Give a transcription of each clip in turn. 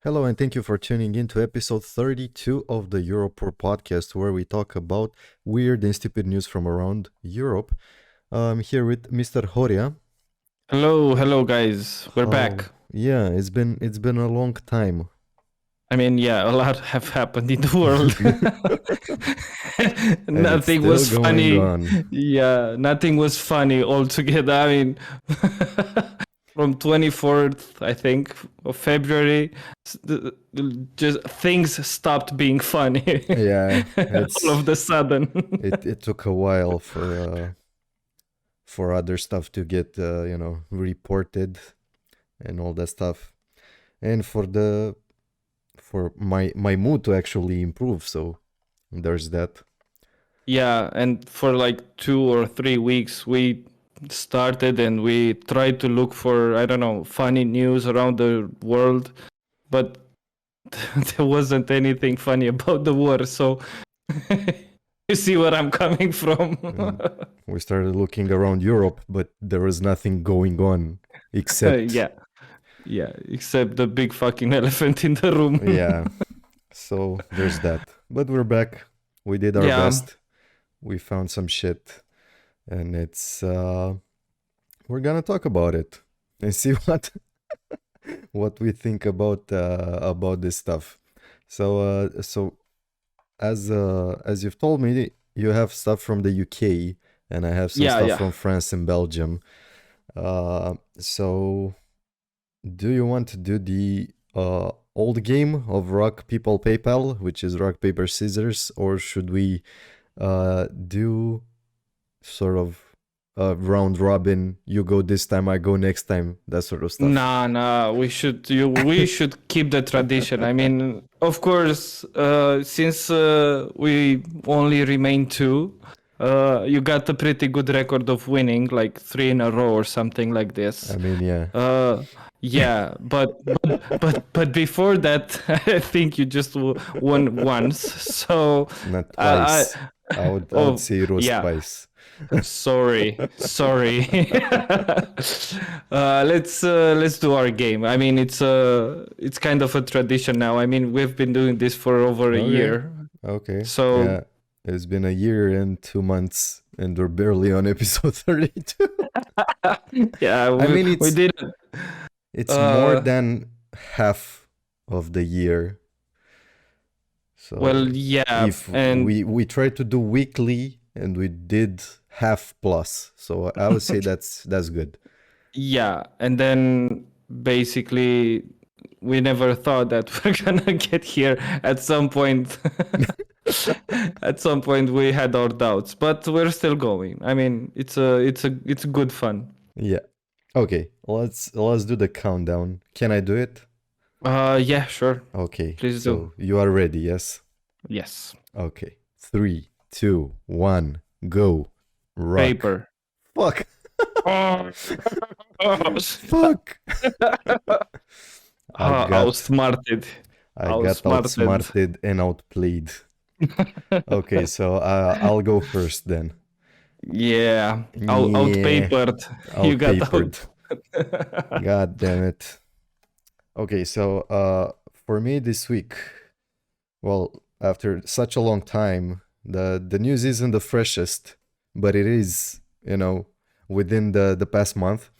Hello, and thank you for tuning in to episode 32 of the Europoor Podcast, where we talk about weird and stupid news from around Europe. I'm here with Mr. Horia. Hello, guys. We're back. Yeah, it's been a long time. I mean, yeah, a lot have happened in the world. And it's Nothing still was going funny. on. Yeah, nothing was funny altogether. I mean, from 24th, I think, of February, just things stopped being funny. Yeah, All of the sudden. it took a while for other stuff to get reported and all that stuff, and for my mood to actually improve. So there's that. Yeah, and for like 2 or 3 weeks, we started and we tried to look for, I don't know, funny news around the world, but there wasn't anything funny about the war. So you see where I'm coming from. We started looking around Europe, but there was nothing going on except yeah, except the big fucking elephant in the room. yeah. So there's that. But we're back. We did our best. We found some shit, and it's we're gonna talk about it and see what we think about this stuff. So as you've told me, you have stuff from the UK, and I have some stuff from France and Belgium. So do you want to do the old game of rock, people, PayPal, which is rock, paper, scissors, or should we do sort of round robin? You go this time, I go next time, that sort of stuff. Nah, we should keep the tradition. I mean, of course, since we only remain two, you got a pretty good record of winning, like 3 in a row or something like this. I mean, yeah. Yeah, but before that, I think you just won once. So not twice. I would say it was twice. Sorry. Let's do our game. I mean, it's kind of a tradition now. I mean, we've been doing this for over a year. Okay. So yeah, it's been a year and 2 months, and we're barely on episode 32. Yeah, I mean, we did. It's more than half of the year. So well, yeah, if and we tried to do weekly and we did half plus, so I would say that's good. Yeah, and then basically we never thought that we're gonna get here at some point. At some point we had our doubts, but we're still going. I mean, it's good fun. Yeah. Okay, let's do the countdown. Can I do it? Yeah, sure. Okay. Please so do. You are ready, yes? Yes. Okay. 3, 2, 1, go. Rock. Paper. Fuck. Oh. Fuck. I got outsmarted. I got outsmarted and outplayed. Okay, so I'll go first then. Yeah, outpapered. You got out. God damn it. Okay, so for me this week, well, after such a long time, the news isn't the freshest, but it is, within the past month.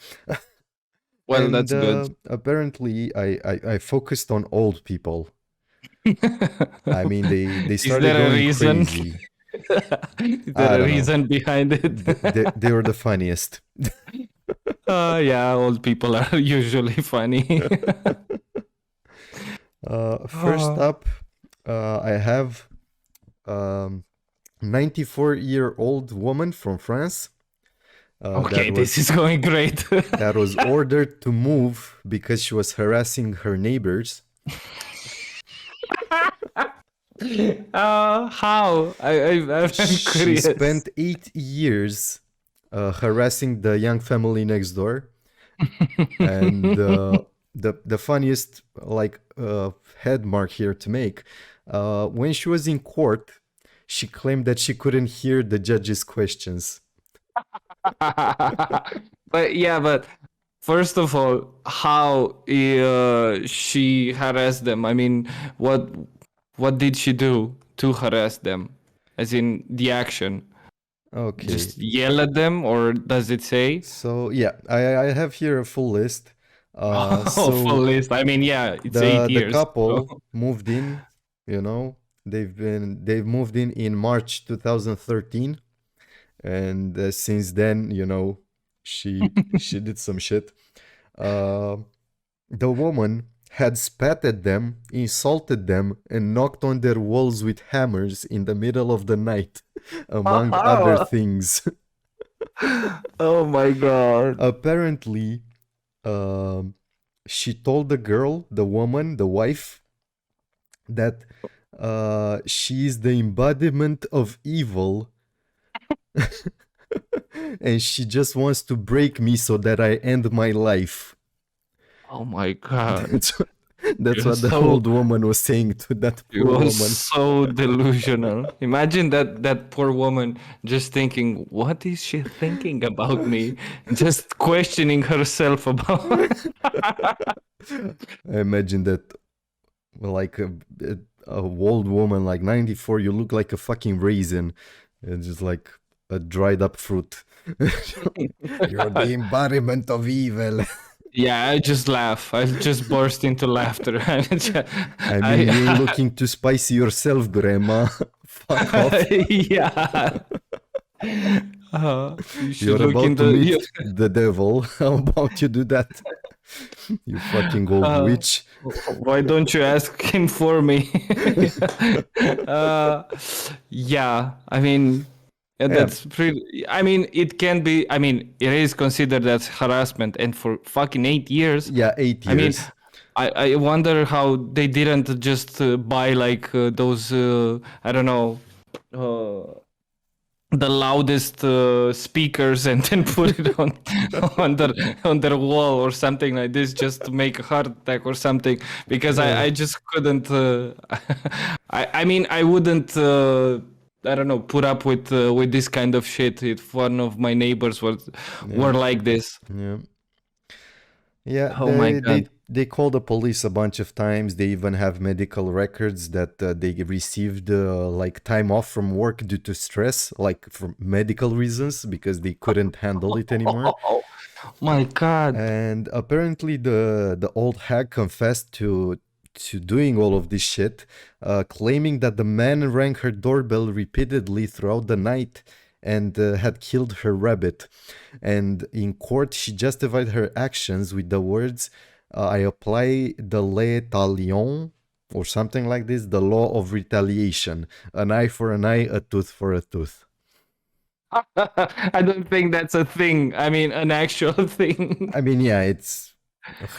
Well, and, that's good. Apparently, I focused on old people. I mean, they started going crazy. Is there a reason behind it? They were the funniest. Yeah, old people are usually funny. First up, I have 94-year-old woman from France. Okay, this is going great. That was ordered to move because she was harassing her neighbors. How? I'm curious. She spent 8 years harassing the young family next door. And the funniest head mark here to make, when she was in court, she claimed that she couldn't hear the judge's questions. But first of all, how she harassed them. I mean, what what did she do to harass them? As in the action. Okay. Just yell at them, or does it say? So yeah, I have here a full list. Oh, full So list. I mean, yeah, it's eight the years. So. couple moved in, you know, they've moved in March 2013, and since then, she did some shit. Uh, the woman had spat at them, insulted them, and knocked on their walls with hammers in the middle of the night, among other things. Oh my god. Apparently, um, she told the girl, the woman, the wife, that she is the embodiment of evil and she just wants to break me so that I end my life. Oh my god. That's what, that's You're what the so old woman was saying to that It poor was woman. so delusional. Imagine that poor woman just thinking, what is she thinking about me? Just questioning herself about. I imagine that, like a old woman, like 94, you look like a fucking raisin. It's just like a dried up fruit. You're the embodiment of evil. Yeah, I just laugh. I just burst into laughter. I mean, you're looking too spicy yourself, Grandma. Fuck off. Yeah. You should You're look in about to the. meet the devil. How about you do that? You fucking old witch. Why don't you ask him for me? uh, yeah, I mean, that's pretty. I mean, it can be. I mean, it is considered as harassment, and for fucking 8 years. Yeah, 8 I mean, years. I wonder how they didn't just buy like those. I don't know. The loudest speakers and then put it on their wall or something like this just to make a heart attack or something because I just couldn't I mean I wouldn't I don't know put up with this kind of shit if one of my neighbors were like this. Yeah. Yeah, Oh my god. they called the police a bunch of times. They even have medical records that they received like time off from work due to stress, like for medical reasons because they couldn't handle it anymore. Oh my god. And apparently the old hag confessed to doing all of this shit, claiming that the man rang her doorbell repeatedly throughout the night and had killed her rabbit. And in court, she justified her actions with the words, I apply the ley talion, or something like this, the law of retaliation. An eye for an eye, a tooth for a tooth. I don't think that's a thing. I mean, an actual thing. I mean, yeah, it's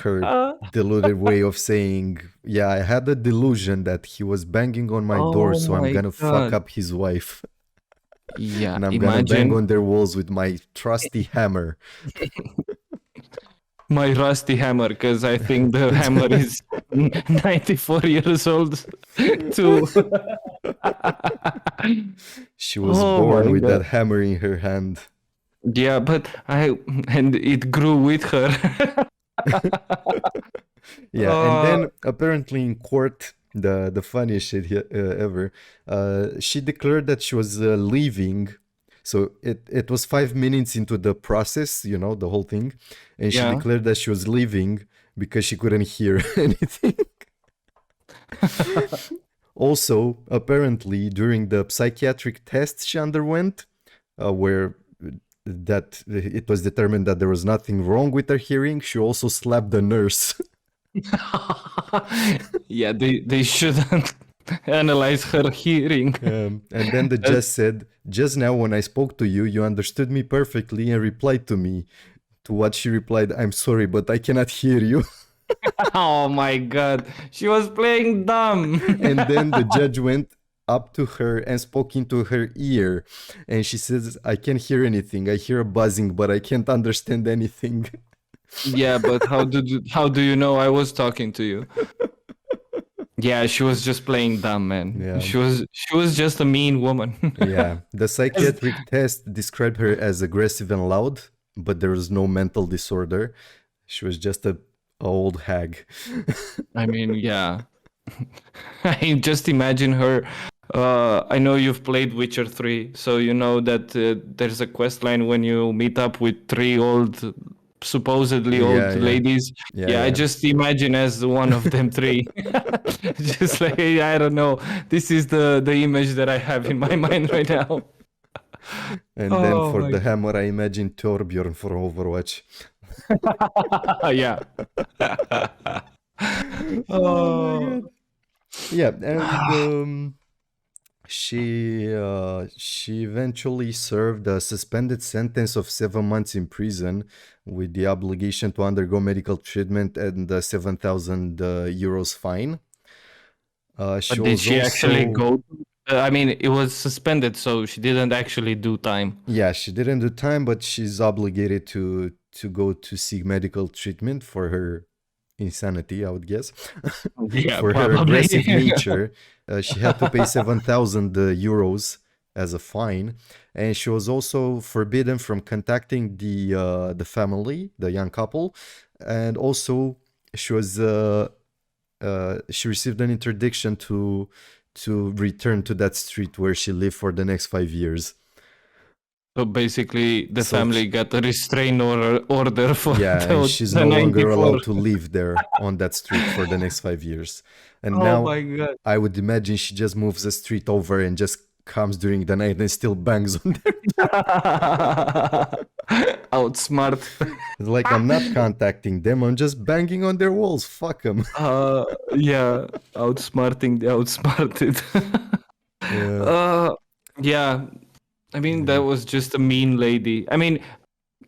her deluded way of saying, yeah, I had a delusion that he was banging on my door, Oh so I'm my gonna fuck god. up his wife. Yeah, And I'm gonna bang imagine on their walls with my trusty hammer. my rusty hammer, because I think the hammer is 94 years old too. She was Oh born my with that god. hammer in her hand. Yeah, but and it grew with her. Yeah, and then apparently in court, the funniest shit ever, she declared that she was leaving. So it was 5 minutes into the process, the whole thing, and she Yeah. declared that she was leaving because she couldn't hear anything. Also, apparently, during the psychiatric tests she underwent, where that it was determined that there was nothing wrong with her hearing, she also slapped the nurse. Yeah, they shouldn't analyze her hearing. And then the judge said, just now when I spoke to you, you understood me perfectly and replied to me. To what she replied, I'm sorry, but I cannot hear you. Oh my god, she was playing dumb. And then the judge went up to her and spoke into her ear. And she says, I can't hear anything. I hear a buzzing, but I can't understand anything. Yeah, but how do you know I was talking to you? Yeah, she was just playing dumb, man. Yeah. She was just a mean woman. Yeah. The psychiatric test described her as aggressive and loud, but there was no mental disorder. She was just a old hag. I mean, yeah. I just imagine her. I know you've played Witcher 3, so you know that there's a quest line when you meet up with three supposedly old Yeah. ladies. Yeah, I Yeah. just imagine as one of them three. Just like, I don't know. This is the image that I have in my mind right now. And then Oh for my the hammer, I imagine Torbjorn for Overwatch. yeah. Oh my Oh. god. Yeah, and she eventually served a suspended sentence of 7 months in prison with the obligation to undergo medical treatment and a 7,000 euros fine. She But did was she actually also, go? I mean, it was suspended, so she didn't actually do time. yeah, she didn't do time, but she's obligated to go to seek medical treatment for her insanity, I would guess. Yeah, For her probably. aggressive nature, she had to pay 7,000 euros as a fine, and she was also forbidden from contacting the family, the young couple, and also she was she received an interdiction to return to that street where she lived for the next 5 years. So basically, the So family got a restraint order for yeah, and she's the no longer 94. allowed to live there on that street for the next 5 years. And Oh now my god. I would imagine she just moves the street over and just comes during the night and still bangs on them. Outsmart. It's like, I'm not contacting them, I'm just banging on their walls. Fuck them. Yeah, outsmarting the outsmarted. Yeah. Yeah. I mean, that was just a mean lady. I mean,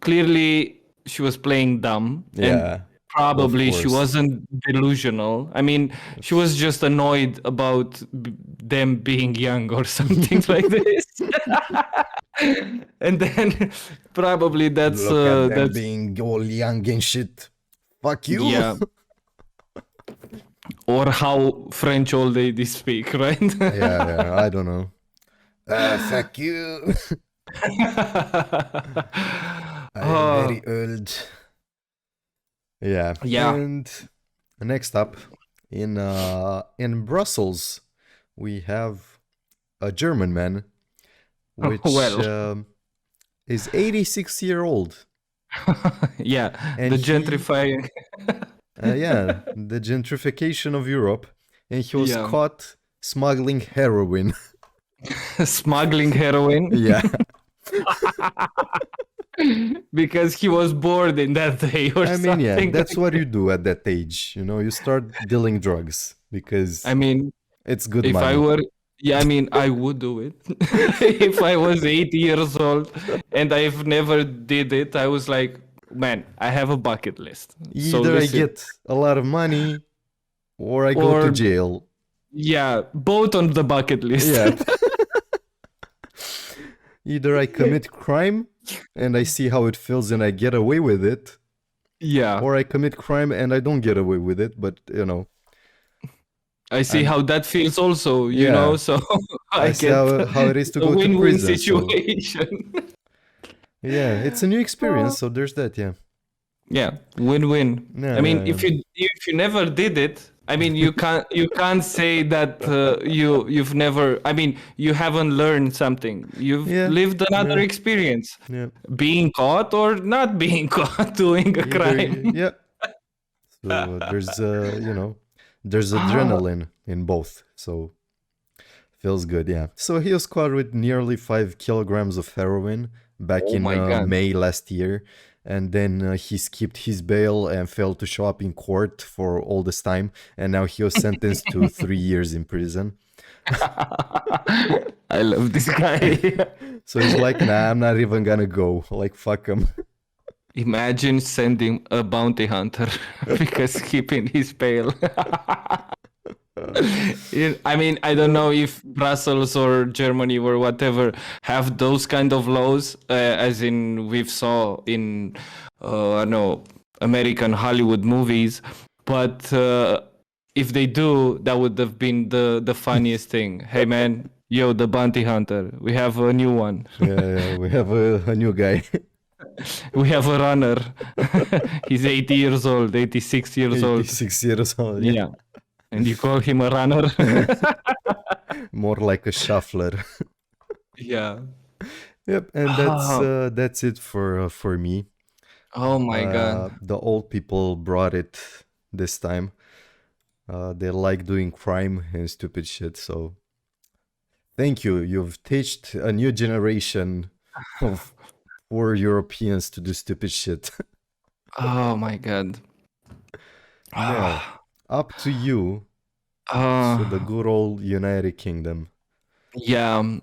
clearly she was playing dumb, Yeah. and probably she course. wasn't delusional. I mean, she was just annoyed about them being young or something like this. And then probably that's Look at them that's being all young and shit. Fuck you. yeah. Or how French old ladies speak, right? Yeah, I don't know. Fuck you. I'm very old. Yeah. Yeah. And next up, in Brussels, we have a German man, which Well. is 86-year-old. Yeah, And the he- gentrifying. Yeah, the gentrification of Europe, and he was Yeah. caught smuggling heroin. Smuggling heroin Yeah, because he was bored in that day or I mean, something. yeah, that's what you do at that age. You know, you start dealing drugs because I mean, it's good if money. I were, yeah, I mean, I would do it. If I was 80 years old and I've never did it, I was like, man, I have a bucket list. So Either I listen, get a lot of money or I go to Or- jail. yeah, both on the bucket list. Yeah. Either I commit crime and I see how it feels and I get away with it, Yeah, or I commit crime and I don't get away with it, but you know, I see I'm- how that feels also, you Yeah. know, so I see get how it is to a go to win-win prison. So, situation. yeah, it's a new experience, so there's that, yeah. Yeah, win-win. Yeah, I mean, yeah, if you never did it, I mean, you can't say that you've never. I mean, you haven't learned something. You've Yeah, lived another yeah. experience, Yeah. being caught or not being caught doing a Either- crime. yeah. So there's there's adrenaline in both, so feels good, yeah. So he was caught with nearly 5 kilograms of heroin back Oh in my God. May last year, and then he skipped his bail and failed to show up in court for all this time, and now he was sentenced to 3 years in prison. I love this guy. So he's like, nah, I'm not even gonna go. Like, fuck him. Imagine sending a bounty hunter because keeping his bail. I mean, I don't know if Brussels or Germany or whatever have those kind of laws, as in we've saw in, I don't know, American Hollywood movies. But if they do, that would have been the funniest thing. Hey man, yo, the bounty hunter, we have a new one. Yeah, we have a new guy. We have a runner. He's 80 years old, 86 years old. 86 years old. Yeah. And you call him a runner? More like a shuffler. Yeah. Yep, and that's it for me. Oh my God. The old people brought it this time. They like doing crime and stupid shit, so thank you. You've teached a new generation of poor Europeans to do stupid shit. Oh my God. Now, up to you. So the good old United Kingdom. Yeah.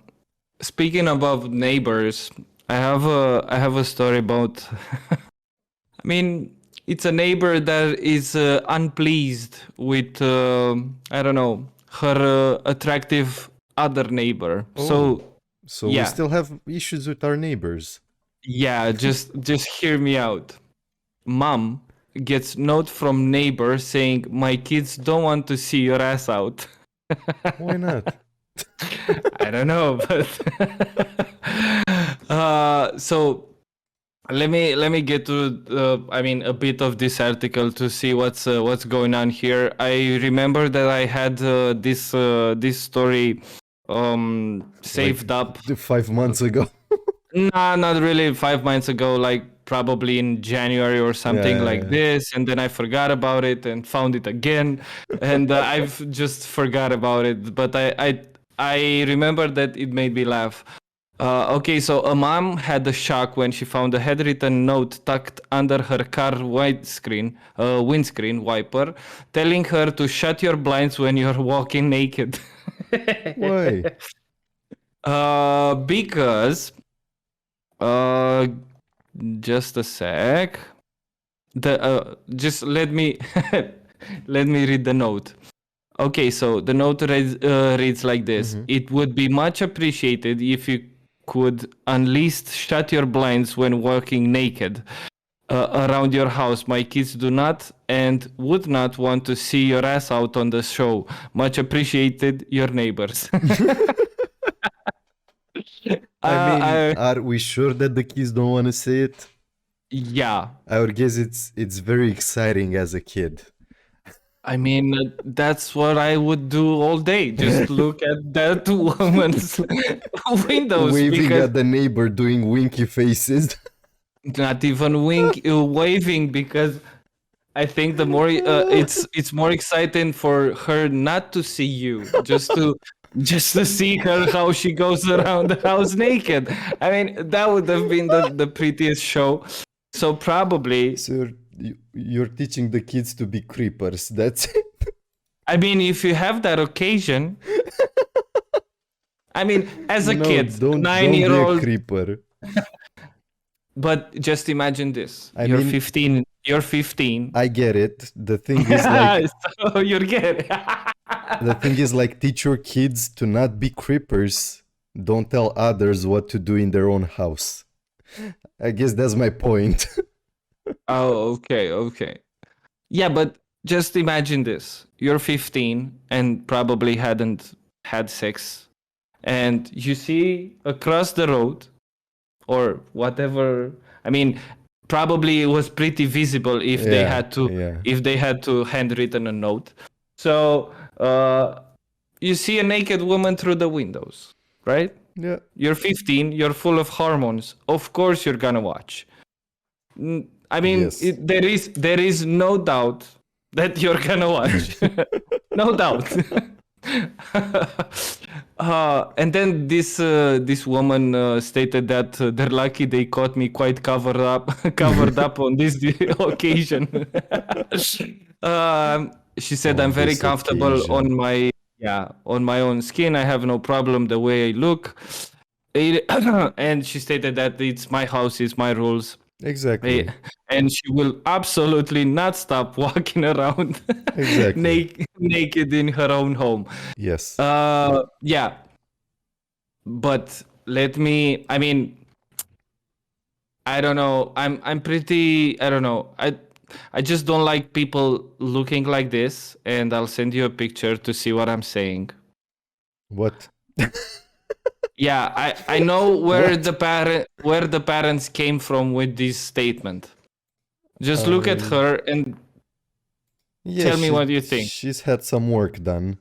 Speaking about neighbors, I have a story about. I mean, it's a neighbor that is unpleased with I don't know, her attractive other neighbor. So yeah. we still have issues with our neighbors. Yeah, just hear me out. Mom gets note from neighbor saying my kids don't want to see your ass out. Why not? I don't know, but so let me get to a bit of this article to see what's going on here. I remember that I had this story saved up 5 months ago. No, not really 5 months ago, like probably in January or something like this. And then I forgot about it and found it again. And I've just forgot about it. But I remember that it made me laugh. Okay, so a mom had a shock when she found a handwritten note tucked under her car windscreen wiper, telling her to shut your blinds when you're walking naked. Why? Because just a sec. Just let me let me read the note. Okay, so the note reads like this. It would be much appreciated if you could at least shut your blinds when walking naked around your house. My kids do not and would not want to see your ass out on the show. Much appreciated, your neighbors. Are we sure that the kids don't want to see it? Yeah. I would guess it's very exciting as a kid. I mean, that's what I would do all day. Just look at that woman's windows. Waving at the neighbor, doing winky faces. Not even waving, because I think the more it's more exciting for her not to see you, just to see her how she goes around the house naked. I mean, that would have been the prettiest show. So probably. So you're teaching the kids to be creepers. That's it. I mean, if you have that occasion. I mean, as a kid, 9-year-old. Don't be a creeper. But just imagine this. You're 15. You're 15. I get it. The thing is like. So you get it. The thing is like, teach your kids to not be creepers. Don't tell others what to do in their own house. I guess that's my point. Oh, okay. Yeah, but just imagine this. You're 15 and probably hadn't had sex. And you see across the road or whatever. I mean, probably it was pretty visible if they had to handwritten a note. So you see a naked woman through the windows, right? Yeah. You're 15, you're full of hormones. Of course you're gonna watch. I mean, yes. there is no doubt that you're gonna watch. No doubt. And then this woman stated that they're lucky they caught me quite covered up on this occasion. She said, I'm very comfortable on my own skin. I have no problem the way I look. And she stated that it's my house, it's my rules. Exactly. And she will absolutely not stop walking around naked in her own home. Yes. Yeah. But I don't know. I'm pretty, I don't know. I just don't like people looking like this, and I'll send you a picture to see what I'm saying. What? Yeah, I know where What? the parents came from with this statement. Just I look at mean, her and yeah, tell me what you think. she's had some work done.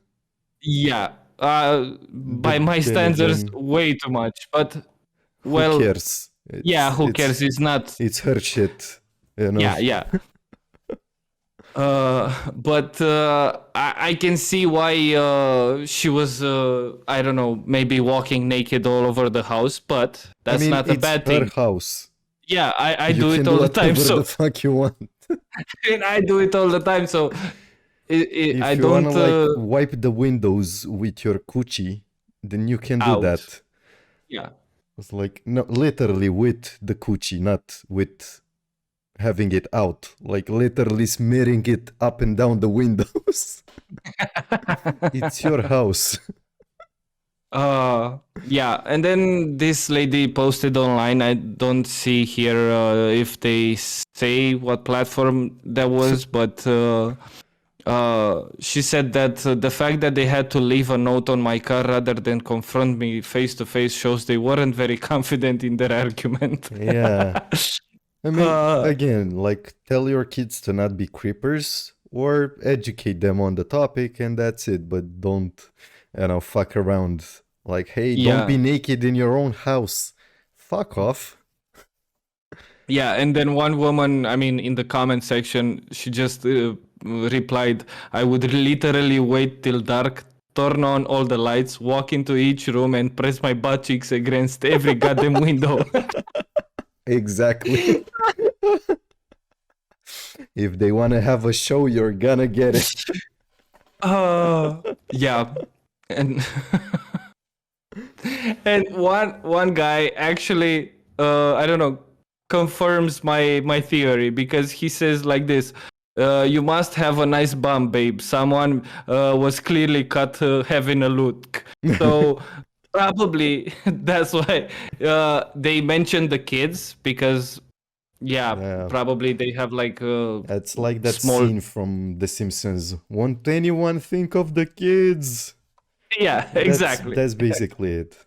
Yeah, by But my then standards, again, way too much. But who well, cares? yeah, who cares? It's not. It's her shit, you know. Yeah, yeah. But I can see why she was, I don't know, maybe walking naked all over the house, but I that's mean, not a it's bad her thing. house. Yeah, I You do can it do all the time, whatever so the fuck you want. and I do it all the time, so I If you wanna don't like wipe the windows with your coochie, then you can do out. that. Yeah, It's like no, literally with the coochie, not with having it out. Like literally smearing it up and down the windows. It's your house. yeah, and then this lady posted online. I don't see here if they say what platform that was, but she said that the fact that they had to leave a note on my car rather than confront me face to face shows they weren't very confident in their argument. Yeah. I mean, uh, again, like tell your kids to not be creepers or educate them on the topic and that's it. But don't, fuck around. Like, hey, don't be yeah, naked in your own house. Fuck off. yeah, and then one woman, I mean, in the comment section, she just replied, "I would literally wait till dark." Turn on all the lights, walk into each room, and press my butt cheeks against every goddamn window. Exactly. If they want to have a show, you're gonna get it. Yeah, and and one guy actually, I don't know, confirms my theory because he says like this: "You must have a nice bum, babe. Someone was clearly cut having a look." So probably that's why they mentioned the kids because yeah, Yeah. probably they have like It's like that small. scene from The Simpsons. Won't anyone think of the kids? Yeah, That's exactly. that's basically it.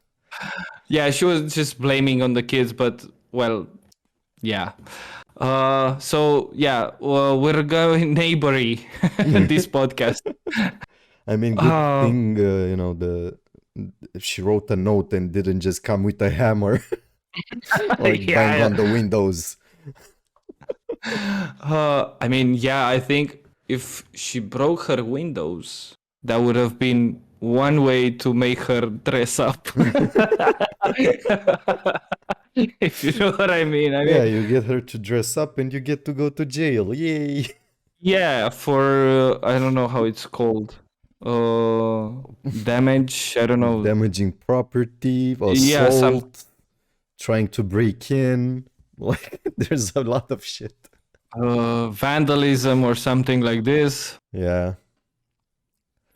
Yeah, she was just blaming on the kids, but well, yeah. So yeah, well, we're going neighbory this podcast. I mean, good Uh, thing the she wrote a note and didn't just come with a hammer, like bang yeah. on the windows. I mean, yeah, I think if she broke her windows, that would have been one way to make her dress up. If you know what I mean. I Yeah, mean, you get her to dress up and you get to go to jail. Yay! yeah, for I don't know how it's called. Damage. I don't know. Damaging property, Yeah, some assault, trying to break in. Like, there's a lot of shit. vandalism or something like this. Yeah.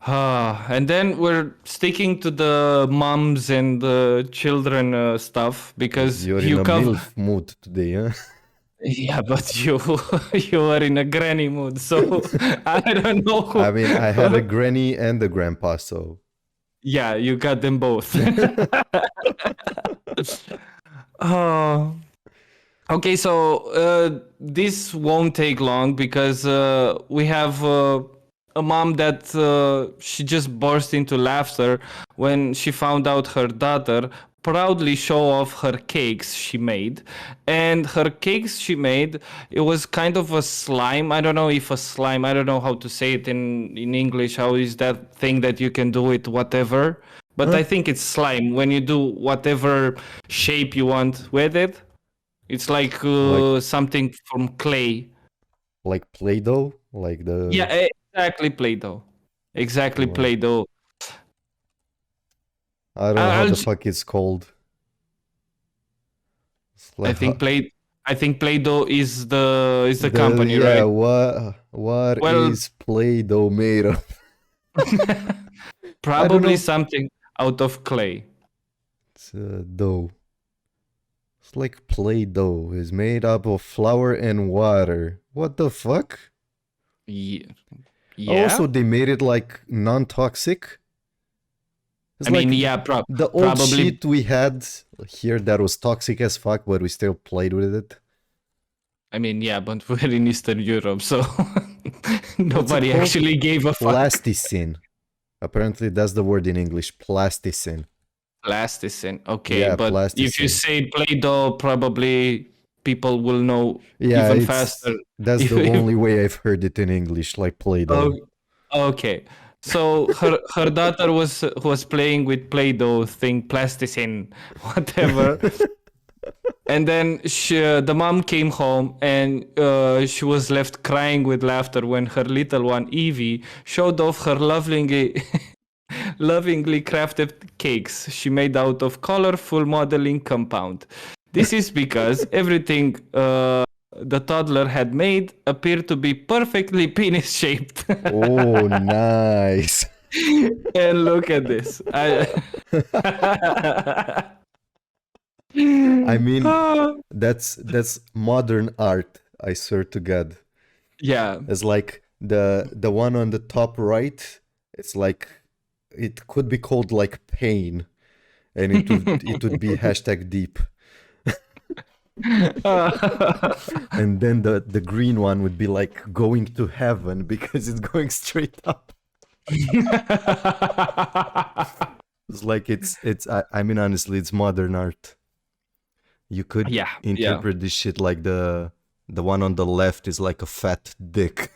And then we're sticking to the moms and the children stuff Because because you're in you a cover. MILF mood today, huh? Yeah, but you are in a granny mood, so I don't know I who. mean, I had a granny and a grandpa, so. Yeah, you got them both. Oh, okay, so this won't take long because we have a mom that she just burst into laughter when she found out her daughter proudly show off her cakes she made. And her cakes she made, it was kind of a slime. I don't know if a slime, I don't know how to say it in English. How is that thing that you can do it whatever? But Huh? I think it's slime when you do whatever shape you want with it. It's like Like something from clay. like Play-Doh? Like the Yeah, exactly Play-Doh. Exactly well, Play-Doh. I don't know how I'll, the j- fuck it's called. It's I like think Play-Doh is the the company, yeah, right? what Well, is Play-Doh made of? I don't probably know. something out of clay. It's dough. It's like Play-Doh is made up of flour and water. What the fuck? Yeah. Also, Yeah. they made it like non-toxic. It's I mean, like yeah, the old probably. shit we had here that was toxic as fuck, but we still played with it. I mean, yeah, but we're in Eastern Europe, so What's it nobody called? actually gave a fuck. Plasticine. Apparently, that's the word in English. Plasticine. Plasticine. Okay, Yeah, but if you plasticine. say Play-Doh, probably people will know Yeah, even faster. that's the only way I've heard it in English, like Play-Doh. Oh, okay. So her daughter was playing with Play-Doh thing, plasticine, whatever. And then the mom came home and she was left crying with laughter when her little one, Evie, showed off her lovingly crafted cakes she made out of colorful modeling compound. This is because everything the toddler had made appeared to be perfectly penis shaped. Oh, nice. And look at this. I mean, that's modern art, I swear to God. Yeah. It's like the one on the top right, it's like it could be called like pain, and it would be hashtag deep. And then the green one would be like going to heaven because it's going straight up. It's like I mean, honestly, it's modern art. You could Yeah. interpret this shit like the one on the left is like a fat dick.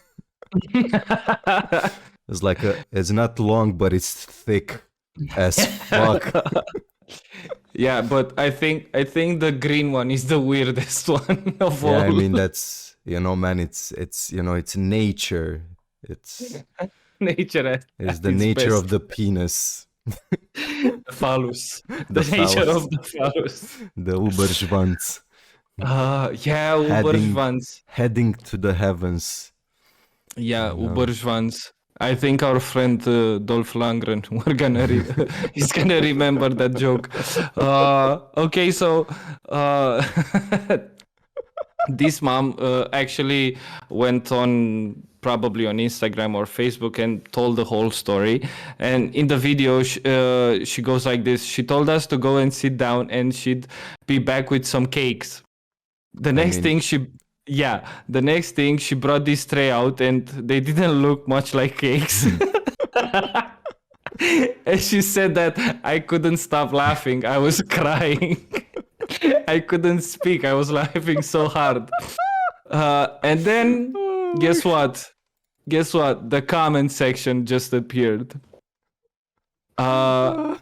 It's not long, but it's thick as fuck. Yeah, but I think the green one is the weirdest one of all. Yeah, I mean that's man, it's it's nature. It's nature. It's the nature of the penis. The phallus. The nature phallus. of the phallus. The Uberschwanz. Yeah, Uberschwanz. Heading to the heavens. Yeah, Uberschwanz. I think our friend Dolph Lundgren, he's gonna remember that joke. Okay, so this mom actually went on probably on Instagram or Facebook and told the whole story. And in the video, she goes like this. She told us to go and sit down and she'd be back with some cakes. The next thing she brought this tray out and they didn't look much like cakes. And she said that I couldn't stop laughing. I was crying. I couldn't speak. I was laughing so hard. And then, guess what? The comment section just appeared. I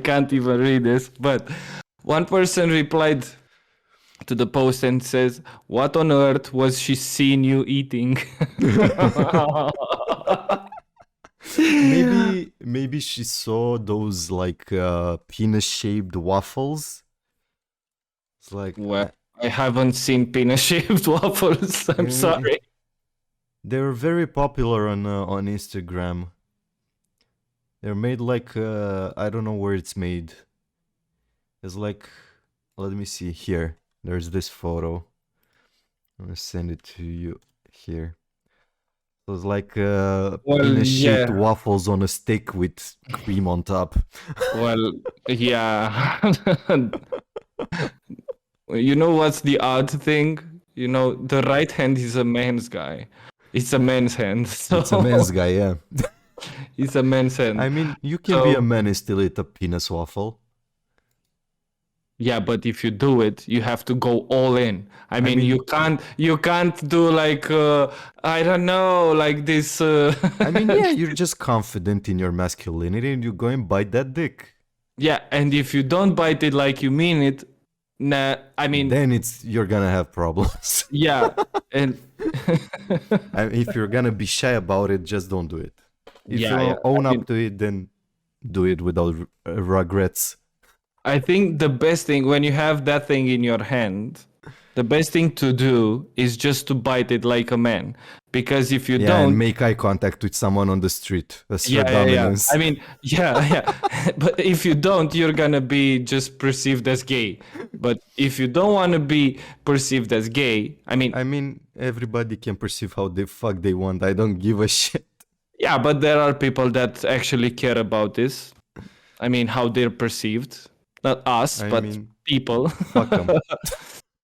can't even read this, but one person replied to the post and says, "What on earth was she seeing you eating?" Maybe she saw those like penis-shaped waffles. It's like, well, I haven't seen penis-shaped waffles. I'm sorry. They were very popular on Instagram. They're made like I don't know where it's made. It's like, let me see here. There's this photo. I'm gonna send it to you here. So it's like penis-shaped waffles on a stick with cream on top. Well, yeah. You know what's the odd thing? You know, the right hand is a man's guy. It's a man's hand. So It's a man's guy, yeah. It's a man's hand. I mean, you can be a man and still eat a penis waffle. Yeah, but if you do it, you have to go all in. I mean you can't do like I don't know, like this. I mean, yeah, you're just confident in your masculinity and you go and bite that dick. Yeah, and if you don't bite it like you mean it, then you're gonna have problems. Yeah, and if you're gonna be shy about it, just don't do it. If you own up to it, then do it without regrets. I think the best thing when you have that thing in your hand, the best thing to do is just to bite it like a man. Because if you don't... and make eye contact with someone on the street. Dominance. I mean, but if you don't, you're gonna be just perceived as gay. But if you don't want to be perceived as gay, I mean, everybody can perceive how the fuck they want. I don't give a shit. Yeah, but there are people that actually care about this. I mean, how they're perceived. Not us, I but mean, people. fuck them.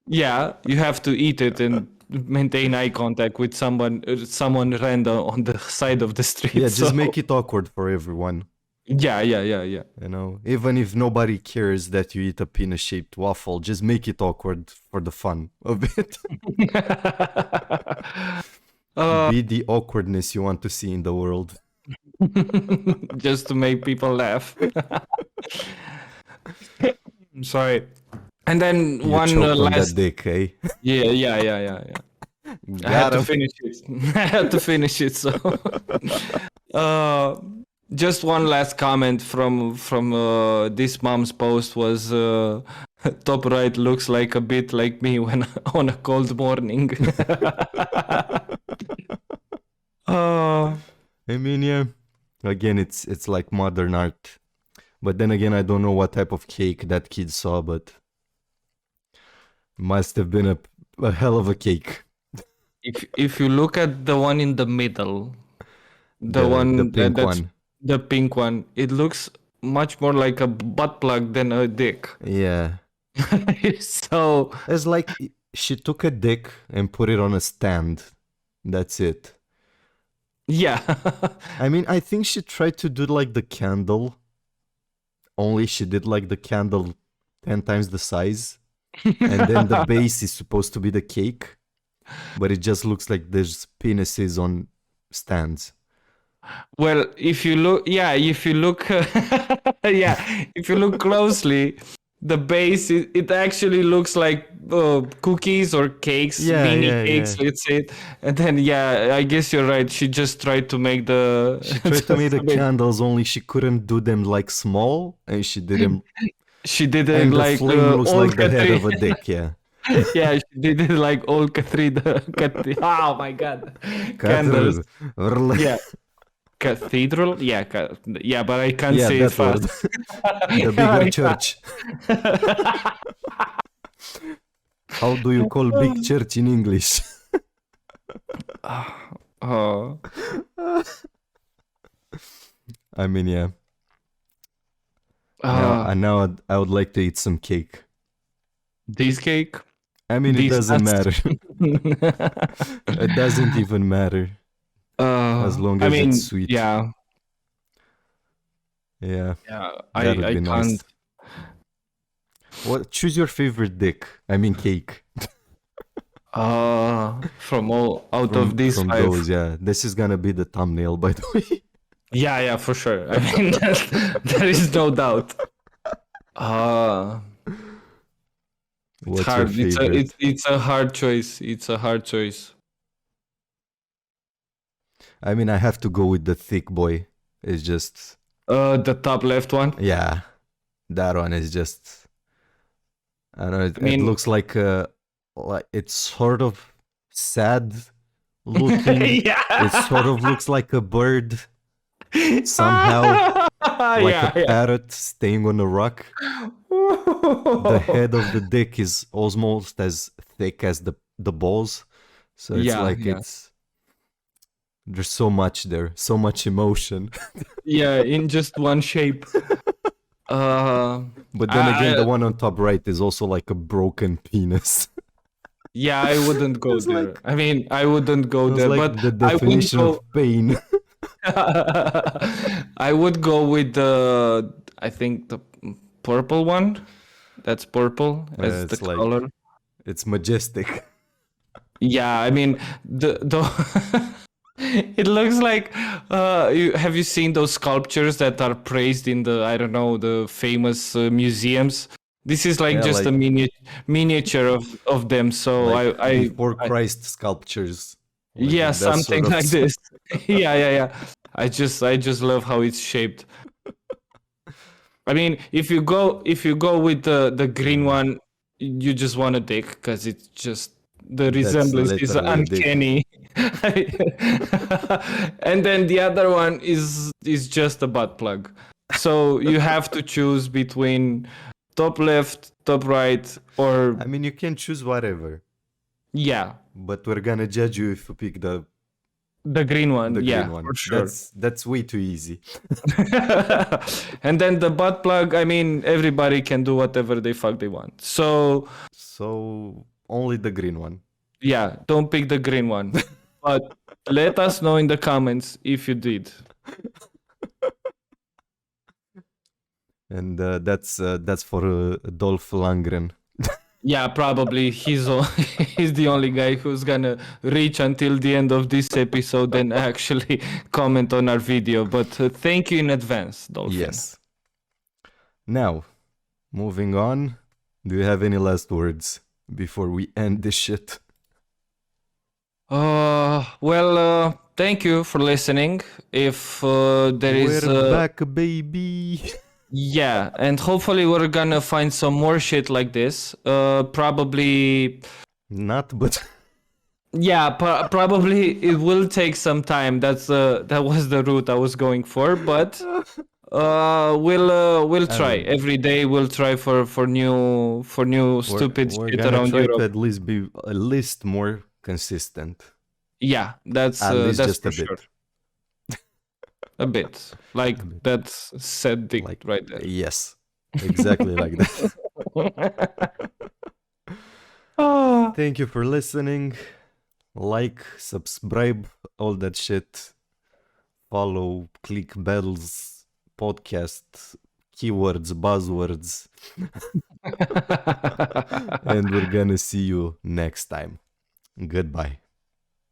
Yeah, you have to eat it and maintain eye contact with someone random on the side of the street. Yeah, so, just make it awkward for everyone. yeah. You know, even if nobody cares that you eat a penis-shaped waffle, just make it awkward for the fun of it. Be the awkwardness you want to see in the world. Just to make people laugh. I'm sorry. And then You one choked on last. that dick, eh? Yeah. I had to finish it. I had to finish it. So, just one last comment from this mom's post was top right looks like a bit like me when on a cold morning. I mean, yeah. Again, it's like modern art. But then again, I don't know what type of cake that kid saw, but must have been a hell of a cake. If you look at the one in the middle, The pink that's one. the pink one, it looks much more like a butt plug than a dick. Yeah. So It's like she took a dick and put it on a stand. That's it. yeah. I mean, I think she tried to do like the candle. Only she did like the candle 10 times the size. And then the base is supposed to be the cake. But it just looks like there's penises on stands. Well, if you look, yeah, if you look closely, the base it actually looks like cookies or cakes, mini cakes, let's say. And then I guess you're right. She just tried to make the. She tried to make the candles, only she couldn't do them like small, and she did them. She did it And the like flame looks like the head Catherine. of a dick. Yeah. Yeah, she did it like old Catherine. Oh my god, candles. Yeah. Cathedral? Yeah, but I can't Yeah, say it that word. fast. The bigger church. How do you call big church in English? Oh. I mean, yeah. Now I would like to eat some cake. This cake? I mean, it doesn't matter. It doesn't even matter. As long as it's sweet. Yeah. Yeah. I be can't. Nice. What? Choose your favorite dick. I mean, cake. From all out of these from 5. Those, yeah. This is gonna be the thumbnail, by the way. Yeah, for sure. I mean, there is no doubt. It's hard. It's a hard choice. It's a hard choice. I mean, I have to go with the thick boy. It's just the top left one. Yeah, that one is just. I don't know. It looks like it's sort of sad looking. Yeah. It sort of looks like a bird somehow, like a parrot staying on a rock. The head of the dick is almost as thick as the balls, so it's there's so much there, so much emotion. Yeah, in just one shape. But then again, the one on top right is also like a broken penis. Yeah, I wouldn't go there. Like, I mean, I wouldn't go there, like but the definition of pain. I would go with I think the purple one. That's purple as the color. It's majestic. Yeah, I mean the it looks like have you seen those sculptures that are praised in the famous museums? This is just a miniature of them. So like before Christ sculptures. Yeah, something sort of like this. Yeah. I just love how it's shaped. I mean, if you go with the green one, you just want a dick because it's just the resemblance is uncanny. And then the other one is just a butt plug. So you have to choose between top left, top right, or I mean, you can choose whatever. Yeah. But we're gonna judge you if you pick the The green one, The yeah, green one. for sure. That's way too easy. And then the butt plug, I mean, everybody can do whatever they fuck they want. So Only the green one. yeah, don't pick the green one. But let us know in the comments if you did. And that's for Dolph Lundgren. Yeah, probably he's he's the only guy who's gonna reach until the end of this episode and actually comment on our video. But thank you in advance, Dolphin. Yes. Now, moving on. Do you have any last words before we end this shit? Well, thank you for listening. If there is We're back, baby. Yeah, and hopefully we're gonna find some more shit like this. Probably Not, but yeah, probably it will take some time. That was the route I was going for, but we'll try. Every day we'll try for new stupid we're shit gonna around try Europe. to at least be more consistent. Yeah, that's At least that's just for a bit. sure. A bit. Like that's said dick Like right there. yes, exactly like that. Ah. Thank you for listening. Like, subscribe, all that shit. Follow, click bells, podcast, keywords, buzzwords. And we're gonna see you next time. Goodbye.